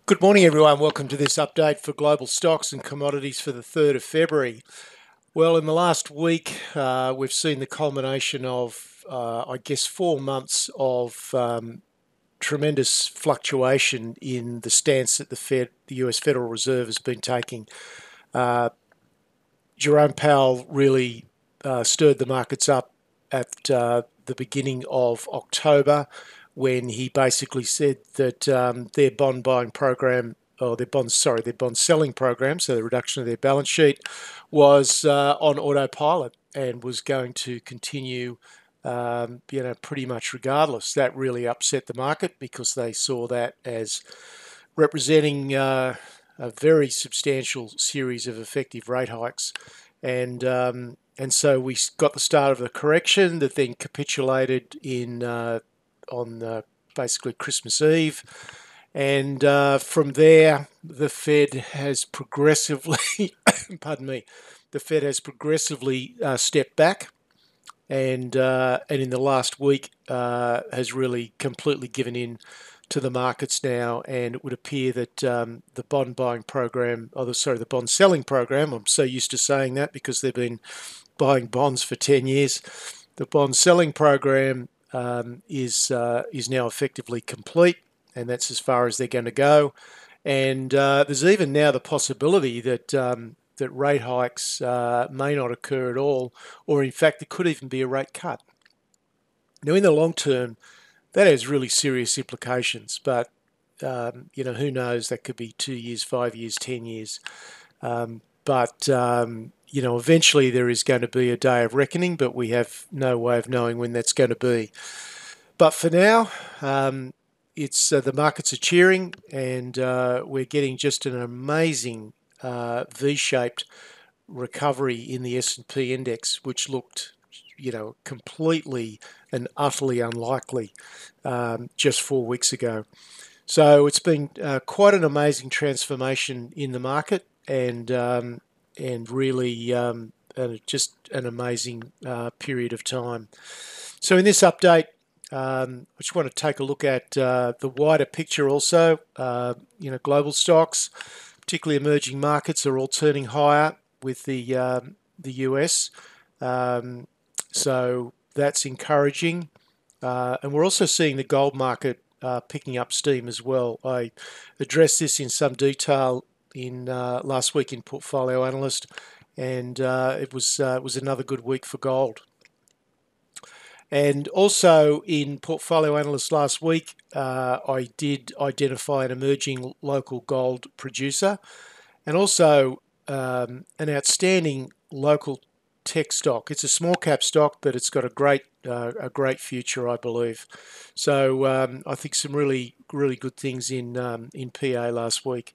Good morning, everyone. Welcome to this update for global stocks and commodities for the 3rd of February. Well, in the last week, we've seen the culmination of, 4 months of tremendous fluctuation in the stance that the US Federal Reserve has been taking. Jerome Powell really stirred the markets up at the beginning of October, when he basically said that their bond buying program, or their bond selling program, so the reduction of their balance sheet, was on autopilot and was going to continue, pretty much regardless. That really upset the market because they saw that as representing a very substantial series of effective rate hikes, and so we got the start of the correction that then capitulated on basically Christmas Eve. And from there, the Fed has progressively, pardon me, the Fed has progressively stepped back, and in the last week has really completely given in to the markets now. And it would appear that the bond buying program, the bond selling program, I'm so used to saying that because they've been buying bonds for 10 years. The bond selling program is now effectively complete, and that's as far as they're going to go. And there's even now the possibility that that rate hikes may not occur at all, or in fact there could even be a rate cut. Now, in the long term, that has really serious implications, but who knows? That could be 2 years, 5 years, 10 years. But eventually there is going to be a day of reckoning, but we have no way of knowing when that's going to be. But for now, it's the markets are cheering, and we're getting just an amazing V-shaped recovery in the S&P index, which looked, completely and utterly unlikely just 4 weeks ago. So it's been quite an amazing transformation in the market, and really just an amazing period of time. So in this update, I just want to take a look at the wider picture also. Global stocks, particularly emerging markets, are all turning higher with the US. So that's encouraging. And we're also seeing the gold market picking up steam as well. I addressed this in some detail in last week in Portfolio Analyst, and it was another good week for gold. And also in Portfolio Analyst last week, I did identify an emerging local gold producer, and also an outstanding local tech stock. It's a small cap stock, but it's got a great future, I believe. So I think some really good things in PA last week.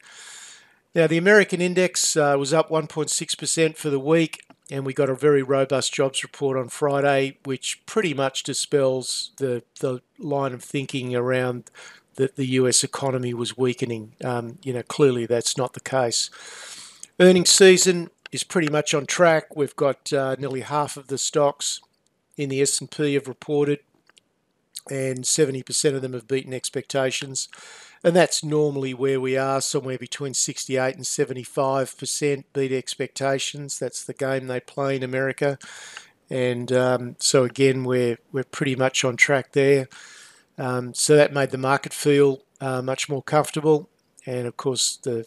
Now, the American index was up 1.6% for the week, and we got a very robust jobs report on Friday, which pretty much dispels the line of thinking around that the US economy was weakening. Clearly that's not the case. Earnings season is pretty much on track. We've got nearly half of the stocks in the S&P have reported, and 70% of them have beaten expectations. And that's normally where we are, somewhere between 68 and 75% beat expectations. That's the game they play in America. And so again, we're pretty much on track there. So that made the market feel much more comfortable. And of course, the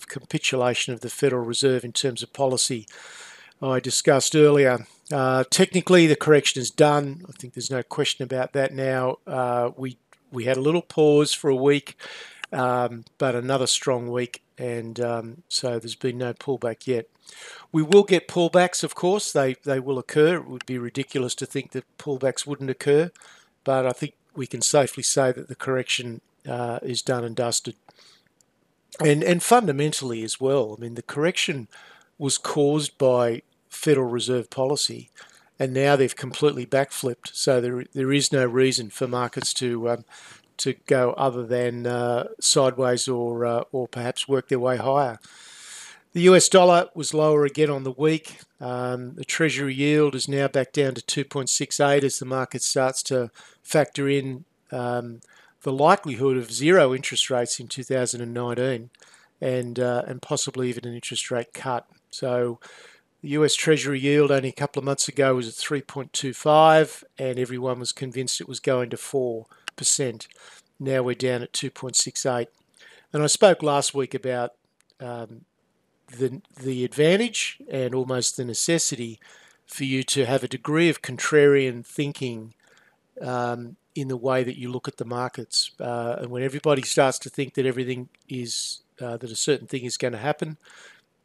capitulation of the Federal Reserve in terms of policy I discussed earlier. Technically, the correction is done. I think there's no question about that now. We had a little pause for a week, but another strong week, and so there's been no pullback yet. We will get pullbacks, of course. They will occur. It would be ridiculous to think that pullbacks wouldn't occur, but I think we can safely say that the correction is done and dusted. And fundamentally as well, I mean, the correction was caused by Federal Reserve policy, and now they've completely backflipped. So there is no reason for markets to go other than sideways or perhaps work their way higher. The US dollar was lower again on the week. The Treasury yield is now back down to 2.68 as the market starts to factor in the likelihood of zero interest rates in 2019 and possibly even an interest rate cut. So the US Treasury yield only a couple of months ago was at 3.25 and everyone was convinced it was going to 4%. Now we're down at 2.68. And I spoke last week about the advantage and almost the necessity for you to have a degree of contrarian thinking in the way that you look at the markets. And when everybody starts to think that everything is, that a certain thing is going to happen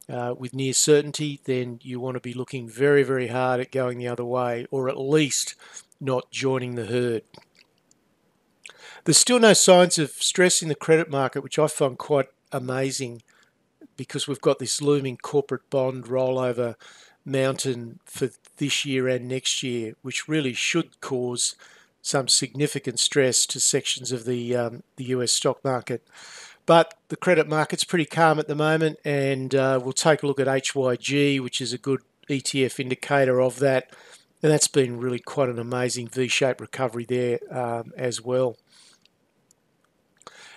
with near certainty, then you want to be looking very, very hard at going the other way, or at least not joining the herd. There's still no signs of stress in the credit market, which I find quite amazing because we've got this looming corporate bond rollover mountain for this year and next year, which really should cause some significant stress to sections of the US stock market. But the credit market's pretty calm at the moment, and we'll take a look at HYG, which is a good ETF indicator of that. And that's been really quite an amazing V-shaped recovery there as well.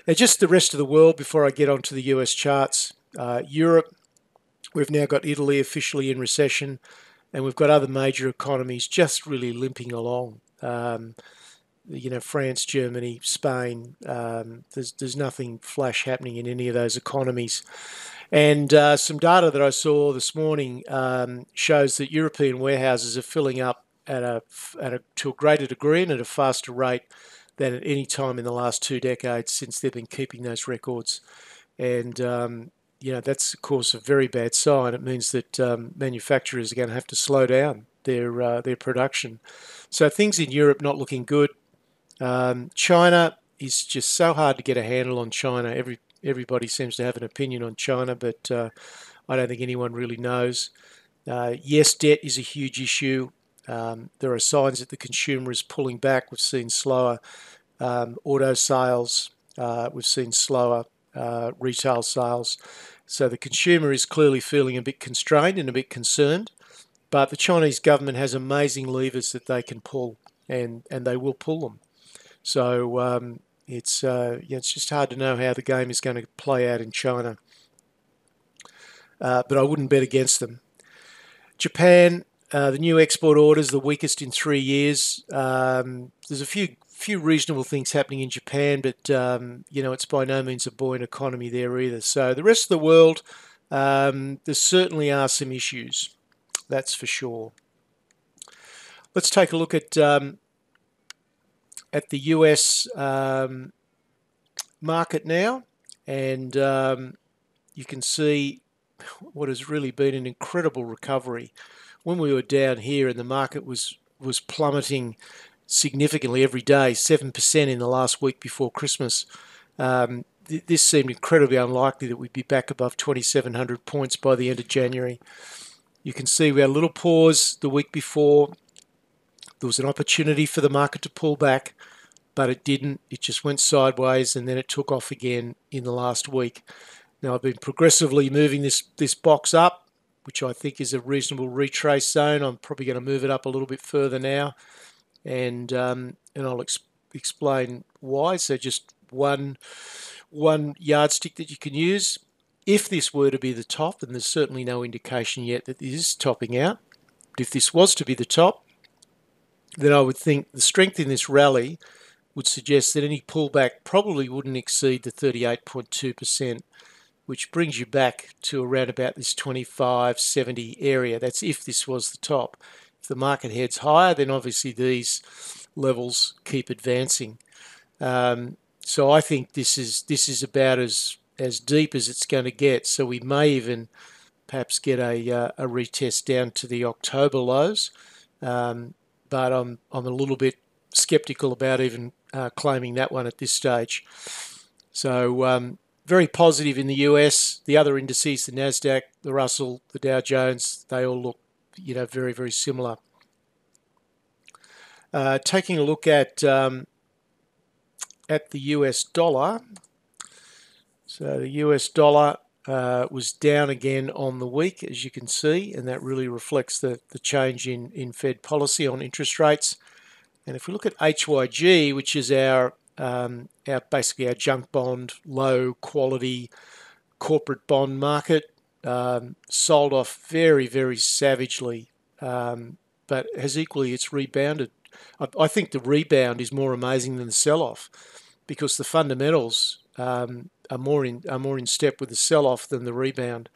Now, just the rest of the world before I get onto the US charts. Europe, we've now got Italy officially in recession, and we've got other major economies just really limping along. France, Germany, Spain, there's nothing flash happening in any of those economies. And some data that I saw this morning shows that European warehouses are filling up to a greater degree and at a faster rate than at any time in the last 2 decades since they've been keeping those records. And that's of course a very bad sign. It means that manufacturers are going to have to slow down their production. So things in Europe not looking good. China is just so hard to get a handle on China. Everybody seems to have an opinion on China, but I don't think anyone really knows. Yes, debt is a huge issue. There are signs that the consumer is pulling back. We've seen slower auto sales. We've seen slower retail sales. So the consumer is clearly feeling a bit constrained and a bit concerned. But the Chinese government has amazing levers that they can pull, and they will pull them. So it's just hard to know how the game is going to play out in China. But I wouldn't bet against them. Japan, the new export orders, the weakest in 3 years. There's a few reasonable things happening in Japan, but it's by no means a buoyant economy there either. So the rest of the world, there certainly are some issues, that's for sure. Let's take a look at the US market now, and you can see what has really been an incredible recovery. When we were down here and the market was plummeting significantly every day, 7% in the last week before Christmas, this seemed incredibly unlikely that we'd be back above 2,700 points by the end of January. You can see we had a little pause the week before. There was an opportunity for the market to pull back, but it didn't. It just went sideways, and then it took off again in the last week. Now, I've been progressively moving this box up, which I think is a reasonable retrace zone. I'm probably going to move it up a little bit further now, and I'll explain why. So just one yardstick that you can use. If this were to be the top, and there's certainly no indication yet that this is topping out, but if this was to be the top, then I would think the strength in this rally would suggest that any pullback probably wouldn't exceed the 38.2%, which brings you back to around about this 25.70 area. That's if this was the top. If the market heads higher, then obviously these levels keep advancing. So I think this is about as deep as it's going to get. So we may even perhaps get a retest down to the October lows. But I'm a little bit skeptical about even claiming that one at this stage. So very positive in the US. The other indices, the Nasdaq, the Russell, the Dow Jones, they all look, very, very similar. Taking a look at the US dollar. So the US dollar was down again on the week, as you can see, and that really reflects the change in Fed policy on interest rates. And if we look at HYG, which is our basically our junk bond, low quality corporate bond market, sold off very, very savagely, but has equally it's rebounded. I think the rebound is more amazing than the sell-off because the fundamentals are more in step with the sell-off than the rebound.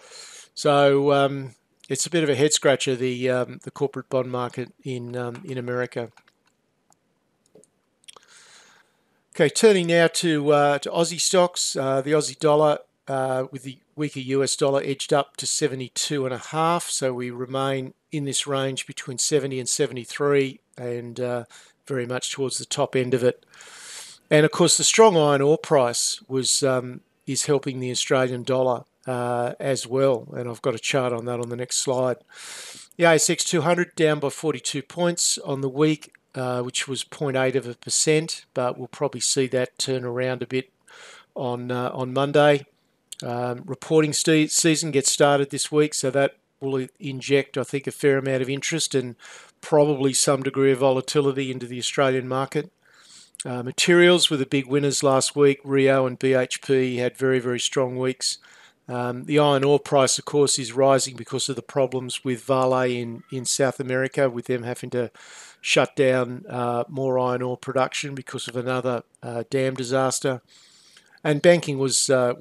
So it's a bit of a head scratcher, the corporate bond market in America. Okay, turning now to Aussie stocks. The Aussie dollar with the weaker US dollar edged up to 72.5, so we remain in this range between 70 and 73, and very much towards the top end of it. And of course, the strong iron ore price is helping the Australian dollar as well, and I've got a chart on that on the next slide. The ASX 200 down by 42 points on the week, which was 0.8%, but we'll probably see that turn around a bit on Monday. Reporting season gets started this week, so that will inject, I think, a fair amount of interest and probably some degree of volatility into the Australian market. Materials were the big winners last week. Rio and BHP had very, very strong weeks. The iron ore price, of course, is rising because of the problems with Vale in South America, with them having to shut down more iron ore production because of another dam disaster. And banking was the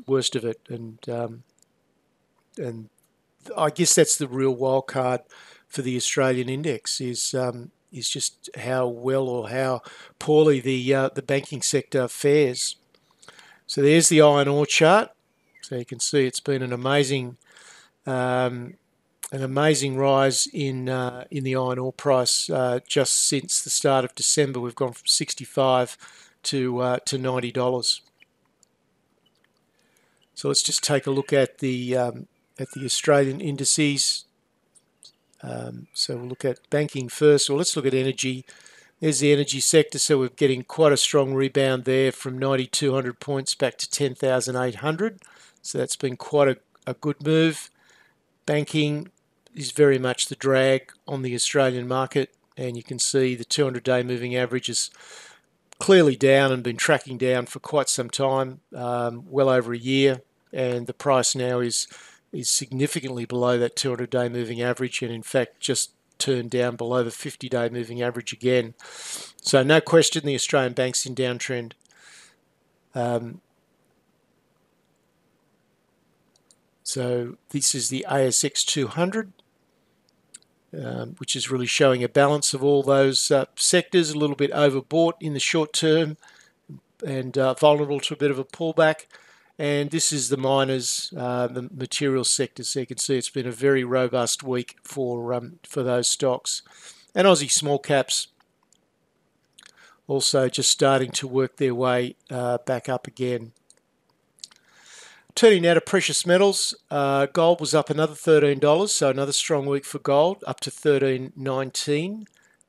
worst of it, and I guess that's the real wild card for the Australian index is just how well or how poorly the banking sector fares. So there's the iron ore chart. So you can see it's been an amazing rise in the iron ore price just since the start of December. We've gone from 65 to $90. So let's just take a look at the Australian indices. So we'll look at banking first, or let's look at energy. There's the energy sector, so we're getting quite a strong rebound there from 9,200 points back to 10,800. So that's been quite a good move. Banking is very much the drag on the Australian market, and you can see the 200-day moving average is clearly down and been tracking down for quite some time, well over a year, and the price now is significantly below that 200-day moving average, and in fact just turned down below the 50-day moving average again. So no question the Australian bank's in downtrend. So this is the ASX 200, which is really showing a balance of all those sectors, a little bit overbought in the short term and vulnerable to a bit of a pullback. And this is the miners, the material sector. So you can see it's been a very robust week for those stocks. And Aussie small caps also just starting to work their way back up again. Turning now to precious metals, gold was up another $13, so another strong week for gold, up to $13.19,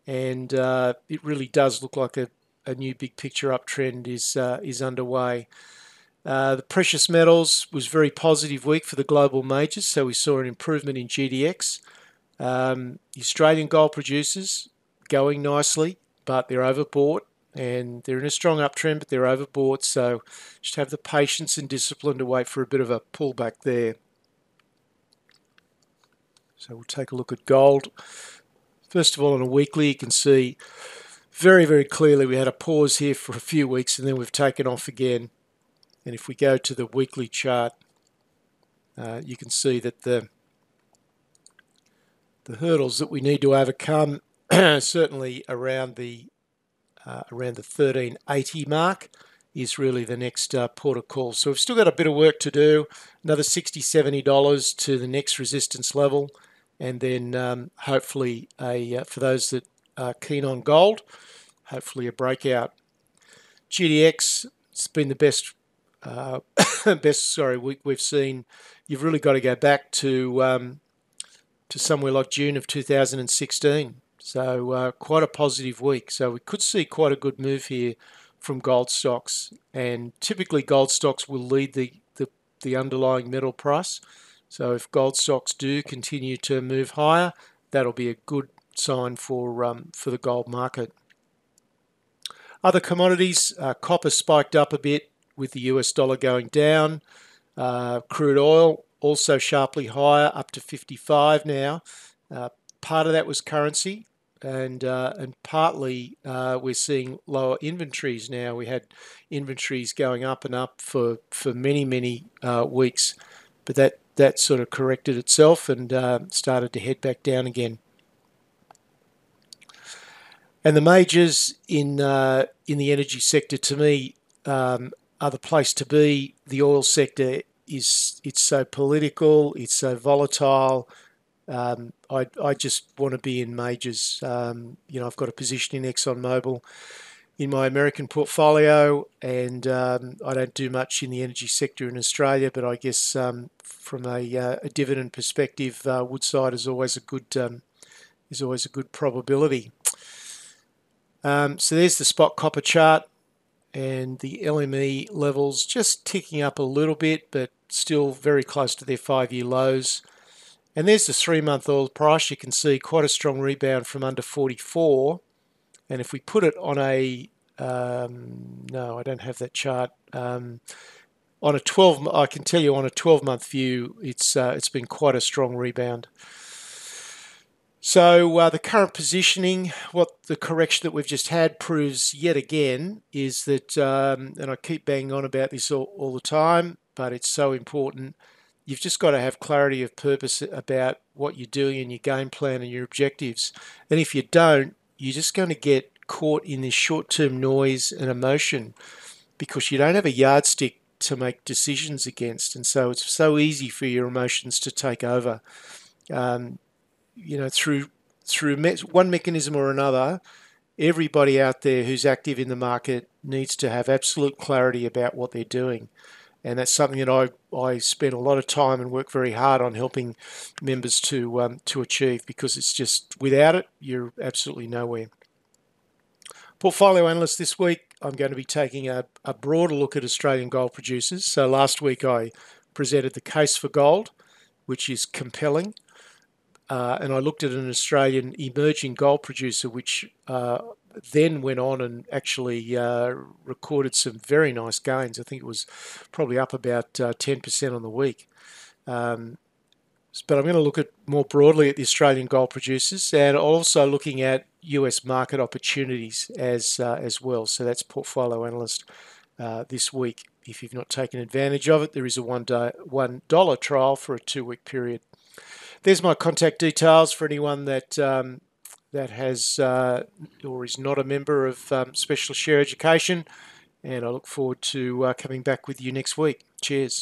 and it really does look like a new big picture uptrend is underway. The precious metals was a very positive week for the global majors, so we saw an improvement in GDX. The Australian gold producers going nicely, but they're overbought. And they're in a strong uptrend, but they're overbought, so just have the patience and discipline to wait for a bit of a pullback there. So we'll take a look at gold. First of all, on a weekly, you can see very, very clearly we had a pause here for a few weeks, and then we've taken off again. And if we go to the weekly chart, you can see that the hurdles that we need to overcome certainly around the 1380 mark is really the next port of call. So we've still got a bit of work to do, another $60, $70 to the next resistance level, and then hopefully for those that are keen on gold, hopefully a breakout. GDX, it's been the best week we've seen. You've really got to go back to somewhere like June of 2016. So quite a positive week. So we could see quite a good move here from gold stocks. And typically gold stocks will lead the underlying metal price. So if gold stocks do continue to move higher, that'll be a good sign for the gold market. Other commodities, copper spiked up a bit with the US dollar going down. Crude oil also sharply higher, up to 55 now. Part of that was currency, and partly we're seeing lower inventories now. We had inventories going up and up for many weeks, but that sort of corrected itself and started to head back down again. And the majors in the energy sector, to me, are the place to be. The oil sector it's so political, it's so volatile. I just want to be in majors. I've got a position in ExxonMobil in my American portfolio, and I don't do much in the energy sector in Australia. But I guess from a dividend perspective, Woodside is always a good probability. So there's the spot copper chart, and the LME levels just ticking up a little bit, but still very close to their 5-year lows. And there's the 3-month oil price. You can see quite a strong rebound from under 44. And if we put it on a, no, I don't have that chart. On a 12, I can tell you on a 12-month view, it's been quite a strong rebound. So the current positioning, what the correction that we've just had proves yet again is that, and I keep banging on about this all the time, but it's so important. You've just got to have clarity of purpose about what you're doing and your game plan and your objectives. And if you don't, you're just going to get caught in this short-term noise and emotion because you don't have a yardstick to make decisions against. And so it's so easy for your emotions to take over. Through one mechanism or another, everybody out there who's active in the market needs to have absolute clarity about what they're doing. And that's something that I spend a lot of time and work very hard on helping members to achieve, because it's just, without it, you're absolutely nowhere. Portfolio Analyst this week, I'm going to be taking a broader look at Australian gold producers. So last week I presented the case for gold, which is compelling. And I looked at an Australian emerging gold producer, which then went on and actually recorded some very nice gains. I think it was probably up about 10% on the week. But I'm going to look at more broadly at the Australian gold producers, and also looking at US market opportunities as well. So that's Portfolio Analyst this week. If you've not taken advantage of it, there is a $1 trial for a 2-week period. There's my contact details for anyone that has or is not a member of Specialist Share Education, and I look forward to coming back with you next week. Cheers.